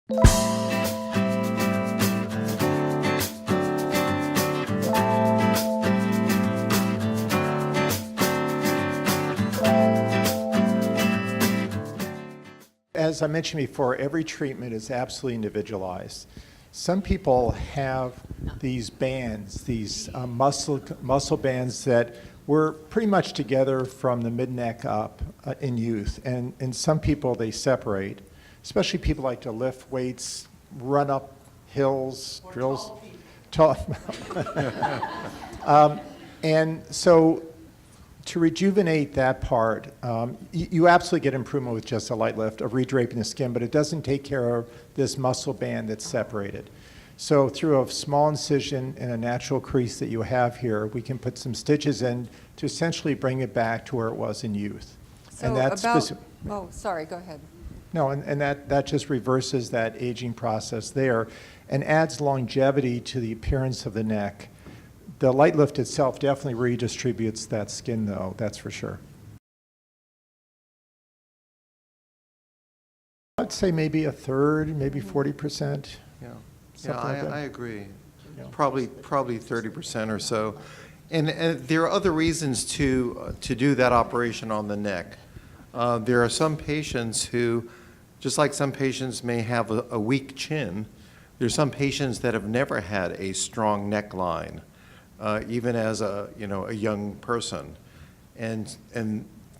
As I mentioned before, every treatment is absolutely individualized. Some people have these bands, these muscle bands that were pretty much together from the mid-neck up in youth. And in some people, they separate, especially people like to lift weights, run up hills, or drills. Tall. And so to rejuvenate that part, you absolutely get improvement with just a light lift of redraping the skin, but it doesn't take care of this muscle band that's separated. So through a small incision and a natural crease that you have here, we can put some stitches in to essentially bring it back to where it was in youth. So And that's oh, sorry, go ahead. no, and that just reverses that aging process there and adds longevity to the appearance of the neck. The light lift itself definitely redistributes that skin, though, that's for sure. I'd say maybe a third, maybe 40%. Yeah, Something like that. I agree. Yeah. Probably 30% or so. And there are other reasons to do that operation on the neck. There are some patients who, just like some patients may have a weak chin, there are some patients that have never had a strong neckline, even as a young person. And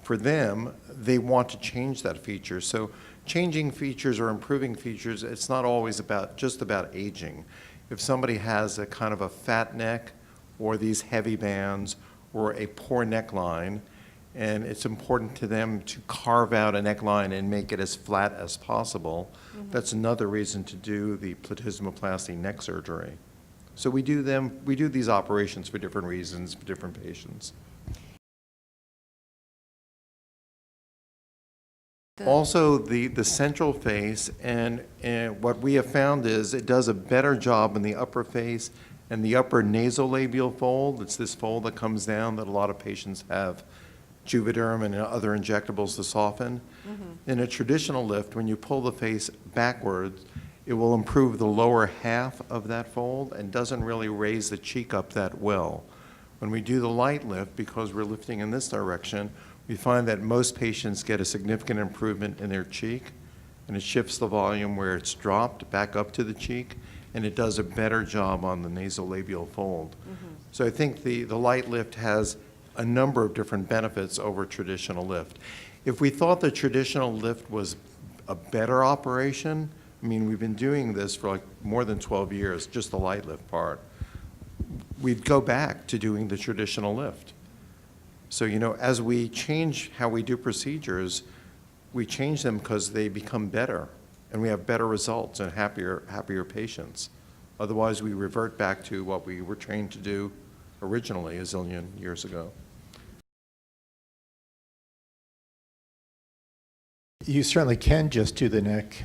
for them, they want to change that feature. So changing features or improving features, it's not always just about aging. If somebody has a kind of a fat neck or these heavy bands or a poor neckline, and it's important to them to carve out a neckline and make it as flat as possible, that's another reason to do the platysmoplasty neck surgery. So we do these operations for different reasons for different patients. Also, the central face, and what we have found is it does a better job in the upper face and the upper nasolabial fold. It's this fold that comes down that a lot of patients have Juvederm and other injectables to soften. In a traditional lift, when you pull the face backwards, it will improve the lower half of that fold and doesn't really raise the cheek up that well. When we do the light lift, because we're lifting in this direction, we find that most patients get a significant improvement in their cheek, and it shifts the volume where it's dropped back up to the cheek, and it does a better job on the nasolabial fold. So I think the light lift has a number of different benefits over traditional lift. If we thought the traditional lift was a better operation, I mean, we've been doing this for like more than 12 years, just the light lift part, we'd go back to doing the traditional lift. So, as we change how we do procedures, we change them because they become better and we have better results and happier patients. Otherwise, we revert back to what we were trained to do originally a zillion years ago. You certainly can just do the neck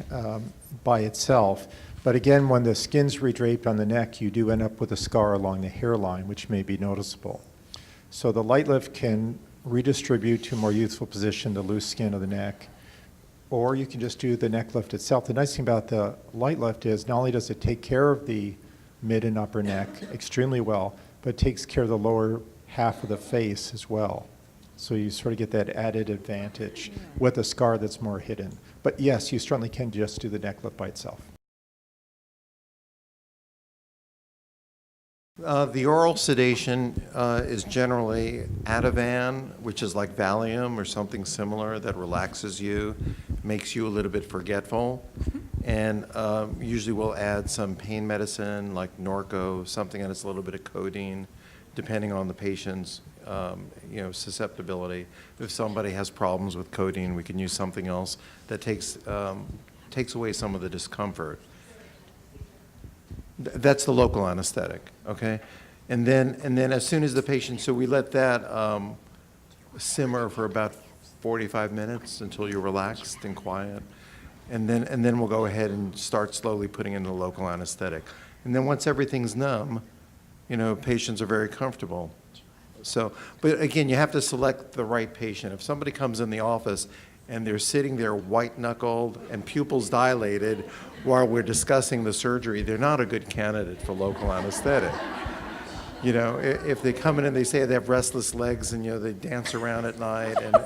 by itself, but again, when the skin's redraped on the neck, you do end up with a scar along the hairline, which may be noticeable. So the light lift can redistribute to a more youthful position the loose skin of the neck, or you can just do the neck lift itself. The nice thing about the light lift is not only does it take care of the mid and upper neck extremely well, but it takes care of the lower half of the face as well. So you sort of get that added advantage with a scar that's more hidden. But yes, you certainly can just do the neck lift by itself. The oral sedation is generally Ativan, which is like Valium or something similar that relaxes you, makes you a little bit forgetful. And usually we'll add some pain medicine like Norco, something that has a little bit of codeine, depending on the patient's susceptibility. If somebody has problems with codeine, we can use something else that takes away some of the discomfort. That's the local anesthetic, okay? And then as soon as the patient, so we let that simmer for about 45 minutes until you're relaxed and quiet. And then we'll go ahead and start slowly putting in the local anesthetic. And then once everything's numb, patients are very comfortable. So, but again, you have to select the right patient. If somebody comes in the office and they're sitting there white-knuckled and pupils dilated while we're discussing the surgery, they're not a good candidate for local anesthetic. You know, if they come in and they say they have restless legs and, you know, they dance around at night and,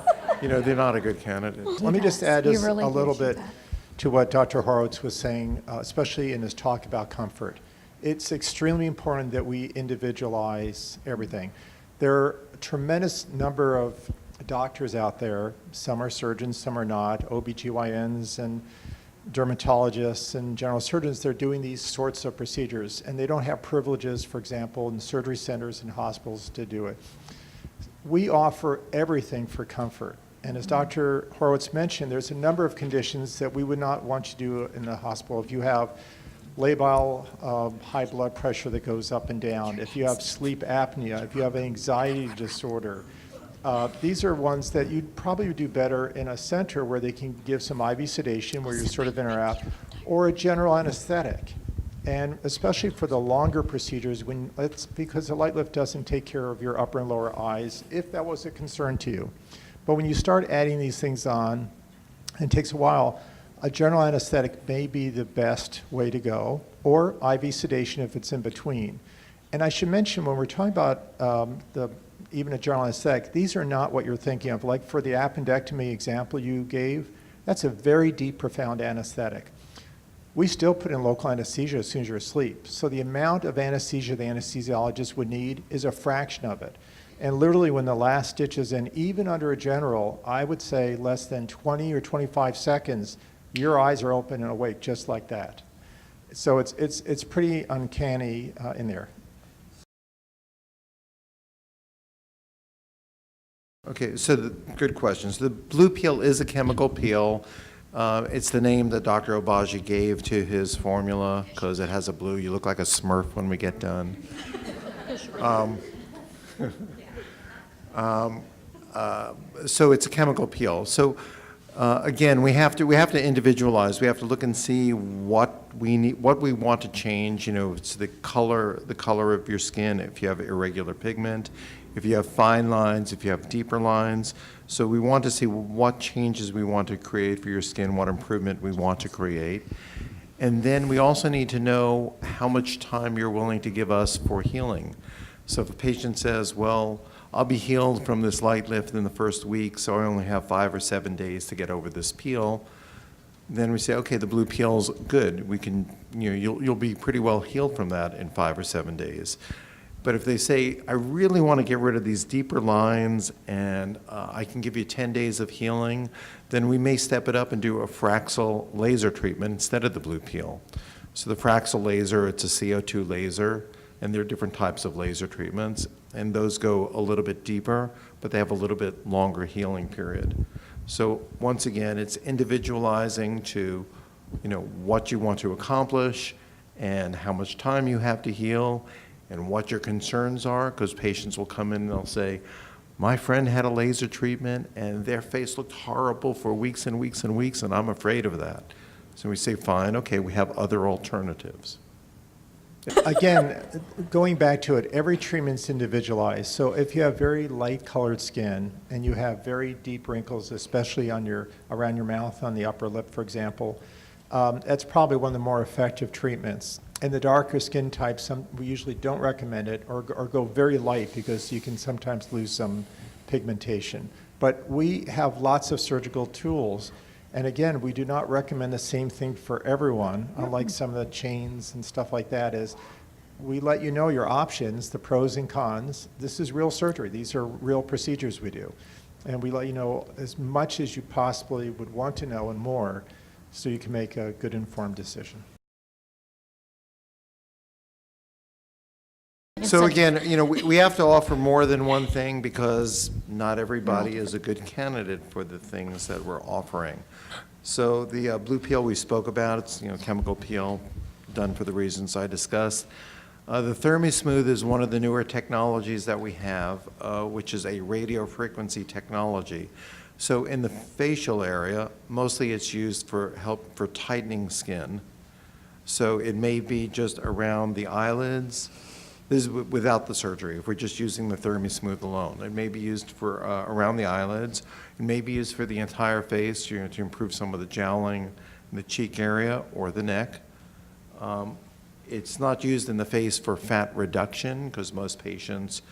you know, they're not a good candidate. Let me just add You just really a little do bit that. to what Dr. Horowitz was saying, especially in his talk about comfort. It's extremely important that we individualize everything. There are a tremendous number of doctors out there. Some are surgeons, some are not, OBGYNs and dermatologists and general surgeons. They're doing these sorts of procedures, and they don't have privileges, for example, in surgery centers and hospitals to do it. We offer everything for comfort. And as Dr. Horowitz mentioned, there's a number of conditions that we would not want you to do in the hospital. If you have labile high blood pressure that goes up and down, if you have sleep apnea, if you have an anxiety disorder, these are ones that you'd probably do better in a center where they can give some IV sedation where you're sort of in or out, or a general anesthetic. And especially for the longer procedures, because the LiteLift doesn't take care of your upper and lower eyes, if that was a concern to you. But when you start adding these things on, and it takes a while, a general anesthetic may be the best way to go, or IV sedation if it's in between. And I should mention, when we're talking about even a general anesthetic, these are not what you're thinking of. Like for the appendectomy example you gave, that's a very deep, profound anesthetic. We still put in local anesthesia as soon as you're asleep. So the amount of anesthesia the anesthesiologist would need is a fraction of it. And literally when the last stitch is in, even under a general, I would say less than 20 or 25 seconds, your eyes are open and awake just like that. So it's pretty uncanny in there. Okay, so good questions. The blue peel is a chemical peel. It's the name that Dr. Obagi gave to his formula because it has a blue. You look like a Smurf when we get done. So it's a chemical peel. So again, we have to individualize. We have to look and see what we need, what we want to change. You know, it's the color of your skin. If you have irregular pigment, if you have fine lines, if you have deeper lines. So we want to see what changes we want to create for your skin, what improvement we want to create. And then we also need to know how much time you're willing to give us for healing. So if a patient says, well, I'll be healed from this LiteLift in the first week, so I only have 5 or 7 days to get over this peel, then we say, okay, the blue peel's good. We can, you know, you'll be pretty well healed from that in 5 or 7 days. But if they say, I really want to get rid of these deeper lines and I can give you 10 days of healing, then we may step it up and do a Fraxel laser treatment instead of the blue peel. So the Fraxel laser, it's a CO2 laser, and there are different types of laser treatments, and those go a little bit deeper, but they have a little bit longer healing period. So once again, it's individualizing to, you know, what you want to accomplish and how much time you have to heal, and what your concerns are, because patients will come in and they'll say, my friend had a laser treatment and their face looked horrible for weeks and weeks and weeks, and I'm afraid of that. So we say, fine, okay, we have other alternatives. Again, going back to it, every treatment's individualized. So if you have very light colored skin and you have very deep wrinkles, especially on around your mouth, on the upper lip, for example, that's probably one of the more effective treatments. In the darker skin types, we usually don't recommend it or go very light because you can sometimes lose some pigmentation. But we have lots of surgical tools. And again, we do not recommend the same thing for everyone, unlike some of the chains and stuff like that. Is we let you know your options, the pros and cons. This is real surgery. These are real procedures we do. And we let you know as much as you possibly would want to know and more so you can make a good informed decision. So again, you know, we have to offer more than one thing because not everybody is a good candidate for the things that we're offering. So the blue peel we spoke about, it's, you know, chemical peel done for the reasons I discussed. The ThermiSmooth is one of the newer technologies that we have, which is a radio frequency technology. So in the facial area, mostly it's used for tightening skin. So it may be just around the eyelids, This is without the surgery, if we're just using the ThermiSmooth alone. It may be used for around the eyelids. It may be used for the entire face, to improve some of the jowling in the cheek area or the neck. It's not used in the face for fat reduction because most patients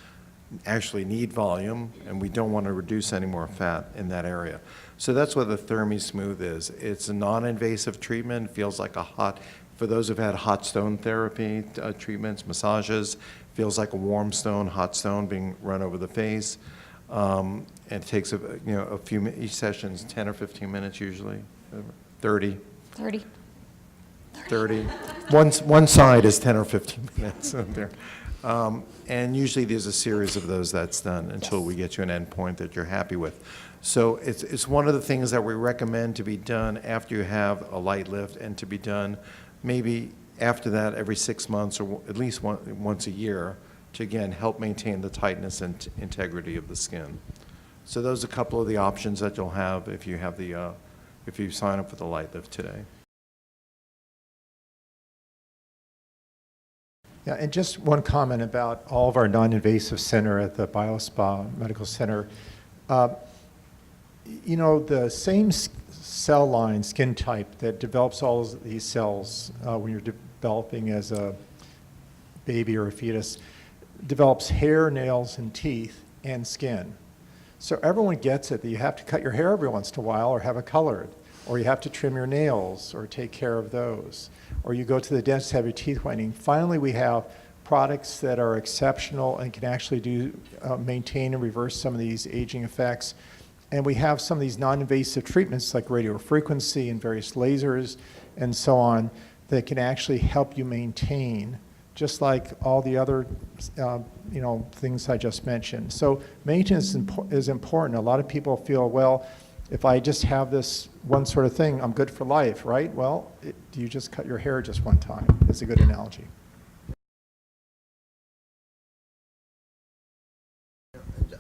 actually need volume, and we don't want to reduce any more fat in that area. So that's what the ThermiSmooth is. It's a non-invasive treatment. It feels like for those who've had hot stone therapy treatments, massages, feels like a warm stone, hot stone being run over the face. And it takes each session's 10 or 15 minutes usually, 30. 30. One side is 10 or 15 minutes there. And usually there's a series of those that's done until we get to an end point that you're happy with. So it's one of the things that we recommend to be done after you have a LiteLift, and to be done maybe after that every 6 months or at least once a year to, again, help maintain the tightness and integrity of the skin. So those are a couple of the options that you'll have if you sign up for the LiteLift today. Yeah, and just one comment about all of our non-invasive center at the BioSpa Medical Center. The same cell line, skin type that develops all of these cells when you're developing as a baby or a fetus, develops hair, nails, and teeth, and skin. So everyone gets it that you have to cut your hair every once in a while or have it colored, or you have to trim your nails or take care of those, or you go to the dentist to have your teeth whitening. Finally, we have products that are exceptional and can actually maintain and reverse some of these aging effects. And we have some of these non-invasive treatments like radiofrequency and various lasers and so on that can actually help you maintain, just like all the other things I just mentioned. So maintenance is important. A lot of people feel, well, if I just have this one sort of thing, I'm good for life, right? Well, you just cut your hair just one time. It's a good analogy.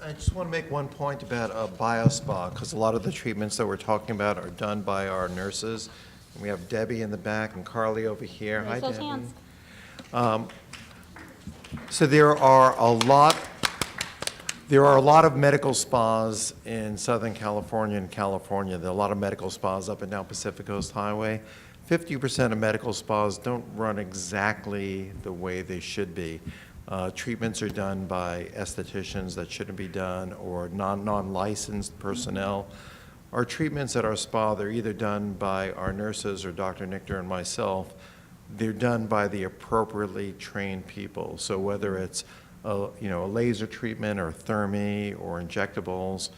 I just want to make one point about BioSpa, because a lot of the treatments that we're talking about are done by our nurses. And we have Debbie in the back and Carly over here. Hi, Debbie. So there are a lot of medical spas in Southern California and California. There are a lot of medical spas up and down Pacific Coast Highway. 50% of medical spas don't run exactly the way they should be. Treatments are done by estheticians that shouldn't be done, or non-licensed personnel. Our treatments at our spa, they're either done by our nurses or Dr. Nichter and myself. They're done by the appropriately trained people. So whether it's a laser treatment or thermi or injectables,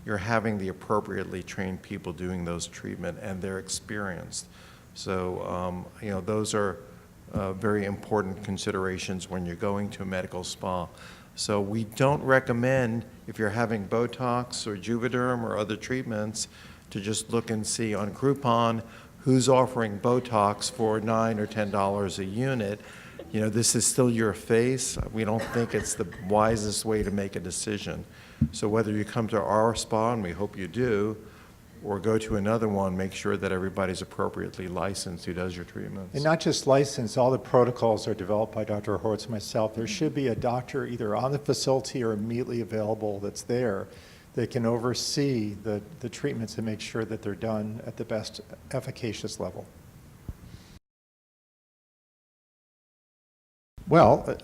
you're having the appropriately trained people doing those treatment, and they're experienced. So those are very important considerations when you're going to a medical spa. So we don't recommend, if you're having Botox or Juvederm or other treatments, to just look and see on Groupon who's offering Botox for $9 or $10 a unit. This is still your face. We don't think it's the wisest way to make a decision. So whether you come to our spa, and we hope you do, or go to another one, make sure that everybody's appropriately licensed who does your treatments. And not just licensed, all the protocols are developed by Dr. Horowitz and myself. There should be a doctor either on the facility or immediately available that's there that can oversee the treatments and make sure that they're done at the best efficacious level. Well,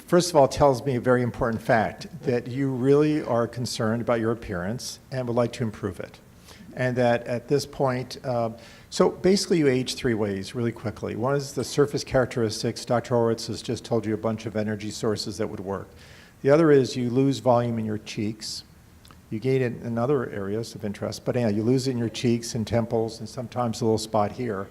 first of all, it tells me a very important fact, that you really are concerned about your appearance and would like to improve it. And that at this point, so basically you age three ways really quickly. One is the surface characteristics. Dr. Horowitz has just told you a bunch of energy sources that would work. The other is you lose volume in your cheeks. You gain it in other areas of interest, but yeah, you lose it in your cheeks and temples and sometimes a little spot here.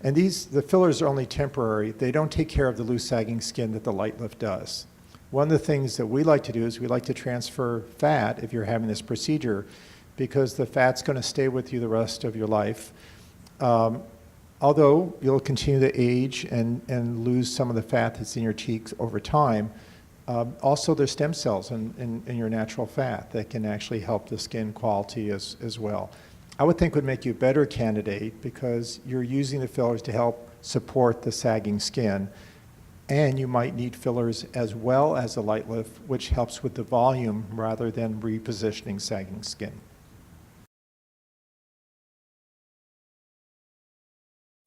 And the fillers are only temporary. They don't take care of the loose sagging skin that the LiteLift does. One of the things that we like to do is we like to transfer fat if you're having this procedure, because the fat's going to stay with you the rest of your life. Although you'll continue to age and lose some of the fat that's in your cheeks over time, also there's stem cells in your natural fat that can actually help the skin quality as well. I would think would make you a better candidate because you're using the fillers to help support the sagging skin. And you might need fillers as well as a light lift, which helps with the volume rather than repositioning sagging skin.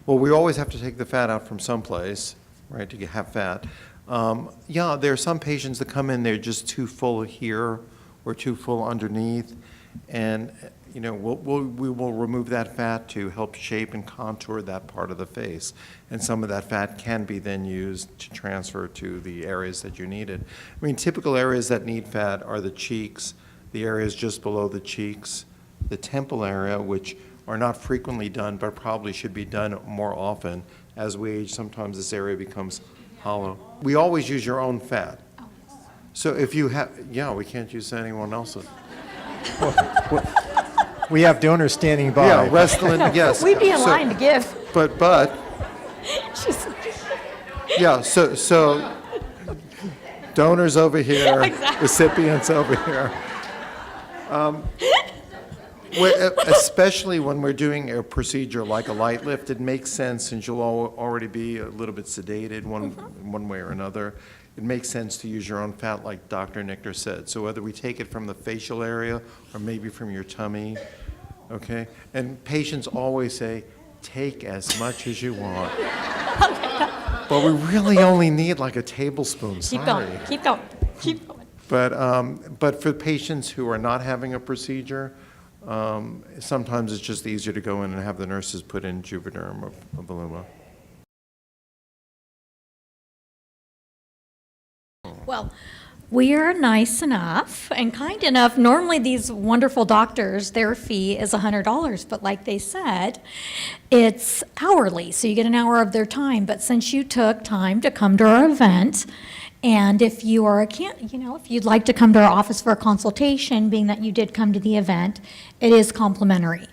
Well, we always have to take the fat out from someplace, right, to have fat. Yeah, there are some patients that come in, they're just too full here or too full underneath, and we will remove that fat to help shape and contour that part of the face. And some of that fat can be then used to transfer to the areas that you need it. I mean, typical areas that need fat are the cheeks, the areas just below the cheeks, the temple area, which are not frequently done, but probably should be done more often. As we age, sometimes this area becomes hollow. We always use your own fat. So if you have, we can't use anyone else's. We have donors standing by. Yeah, Westland, yes. We'd be in line to give. But, Just- yeah, so donors over here, recipients over here. Especially when we're doing a procedure like a light lift, it makes sense, since you'll already be a little bit sedated one way or another. It makes sense to use your own fat, like Dr. Nichter said. So whether we take it from the facial area or maybe from your tummy, okay? And patients always say, take as much as you want. But we really only need like a tablespoon, Keep going, keep going, keep going. But for patients who are not having a procedure, sometimes it's just easier to go in and have the nurses put in Juvederm or Voluma. Well, we are nice enough and kind enough. Normally, these wonderful doctors, their fee is $100, but like they said, it's hourly, so you get an hour of their time. But since you took time to come to our event, and if you are if you'd like to come to our office for a consultation, being that you did come to the event, it is complimentary.